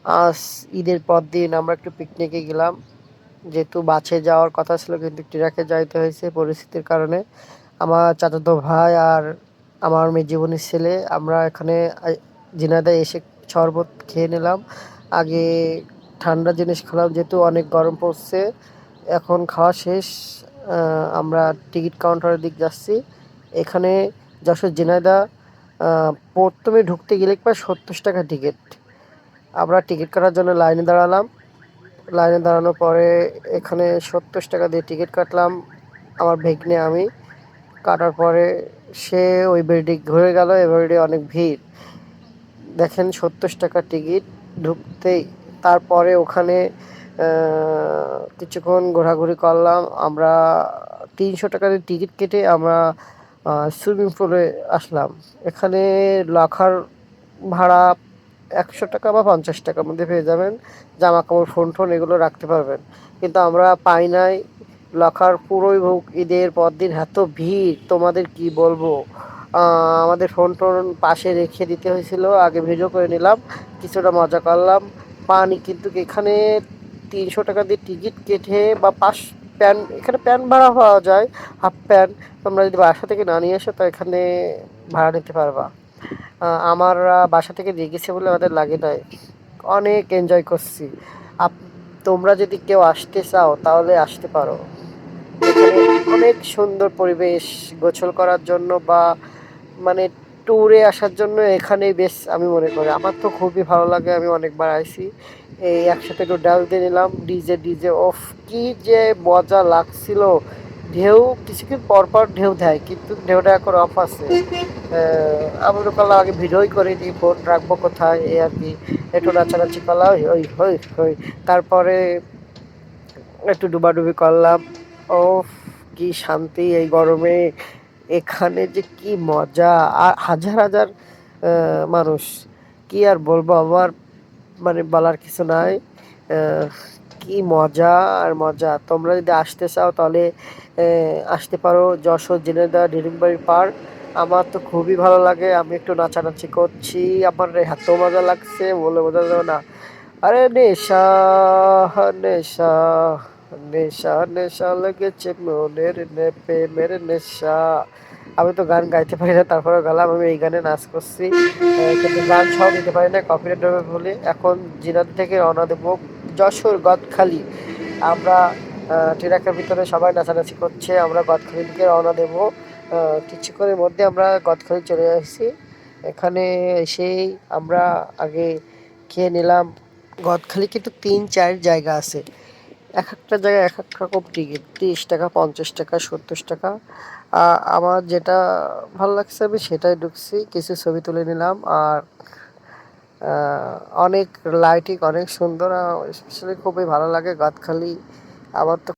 আজ ঈদের পর দিন আমরা একটু পিকনিকে গেলাম। যেহেতু বাসে যাওয়ার কথা ছিল কিন্তু ট্রাকে যাইতে হয়েছে পরিস্থিতির কারণে। আমার চাচাতো ভাই আর আমার মেয়ে জীবনের ছেলে আমরা এখানে ঝিনাইদহে এসে শরবত খেয়ে নিলাম। আগে ঠান্ডা জিনিস খেলাম যেহেতু অনেক গরম পড়ছে। এখন খাওয়া শেষ। আমরা টিকিট কাউন্টারের দিক যাচ্ছি। এখানে যশোর ঝিনাইদহ প্রথমে ঢুকতে গেলে প্রায় 70 টাকা টিকিট। আমরা টিকিট কাটার জন্য লাইনে দাঁড়ালাম। লাইনে দাঁড়ানোর পরে এখানে 70 টাকা দিয়ে টিকিট কাটলাম আমার ভাগ্নে আমি। কাটার পরে সে ওই বেলটি ঘুরে গেল। এ বেলটি অনেক ভিড়। দেখেন 70 টাকা টিকিট ঢুকতেই। তারপরে ওখানে কিছুক্ষণ ঘোরাঘুরি করলাম আমরা। 300 টাকা দিয়ে টিকিট কেটে আমরা সুইমিং পুলে আসলাম। এখানে লাখার ভাড়া 100 টাকা বা 50 টাকার মধ্যে পেয়ে যাবেন। জামা কাপড় ফোন টোন এগুলো রাখতে পারবেন। কিন্তু আমরা পাই নাই। লকার পুরোই হোক ঈদের পর দিন এত ভিড় তোমাদের কি বলবো। আমাদের ফোন টোন পাশে রেখে দিতে হয়েছিল। আগে ভিডিও করে নিলাম, কিছুটা মজা করলাম। পানি কিন্তু এখানে 300 টাকা দিয়ে টিকিট কেটে বা প্যান্ট এখানে প্যান্ট ভাড়া পাওয়া যায়, হাফ প্যান্ট। তোমরা যদি বাসা থেকে না নিয়ে এসো তো এখানে ভাড়া নিতে পারবা। আমার বাসা থেকে দিয়ে গেছে বলে আমাদের লাগে নাই। অনেক এনজয় করছি। আপ তোমরা যদি কেউ আসতে চাও তাহলে আসতে পারো। এখানে অনেক সুন্দর পরিবেশ গোসল করার জন্য বা মানে ট্যুরে আসার জন্য এখানেই বেশ আমি মনে করি। আমার তো খুবই ভালো লাগে, আমি অনেকবার আইছি। এই একসাথে একটু ডাল দিয়ে নিলাম, ডিজে ডিজে অফ, কি যে মজা লাগছিল। ঢেউ কিছুক্ষণ পর পর ঢেউ দেয় কিন্তু ঢেউটা এখন অফ আছে। আমি তো করলাম আগে ভিডিওই করে নিই, ফোন রাখবো কোথায় এই আর কি। একটু নাচানাচি করলাম ওই হই হই। তারপরে একটু ডুবাডুবি করলাম। ও কি শান্তি এই গরমে। এখানে যে কি মজা। আর হাজার হাজার মানুষ। কি আর বলবো আমার, মানে বলার কিছু নাই। আহ, কি মজা আর মজা। তোমরা যদি আসতে চাও তাহলে আসতে পারো যশোর ঝিনাইদহ ডিরিংবাড়ি পার্ক। আমার তো খুবই ভালো লাগে, আমি একটু নাচানাচি করছি। আমার এত মজা লাগছে বলে বোঝা যাবে না। আরে নেশা নেশা নেশা নেশা লেগেছে মনের প্রেমের নেশা। আমি তো গান গাইতে পারি না, তারপরে গেলাম আমি এই গানে নাচ করছি। কিন্তু গান সহ দিতে পারি না, কপিরাইট হবে বলে। এখন জিনাদি থেকে রওনা দেবো যশোর গদখালি। আমরা ট্রাকের ভিতরে সবাই নাচানাচি করছে, আমরা গদখালি দিকে রওনা দেবো। কিছুক্ষণের মধ্যে আমরা গদখালি চলে আসছি। এখানে এসেই আমরা আগে খেয়ে নিলাম। গদখালি কিন্তু 3-4 জায়গা আছে। এক একটা জায়গায় এক এক রকম টিকিট, 30 টাকা, 50 টাকা, 70 টাকা। আমার যেটা ভালো লাগছে আমি সেটাই ঢুকছি, কিছু ছবি তুলে নিলাম। আর অনেক লাইটিং, অনেক সুন্দর, স্পেশালি খুবই ভালো লাগে গদখালি। আমার তো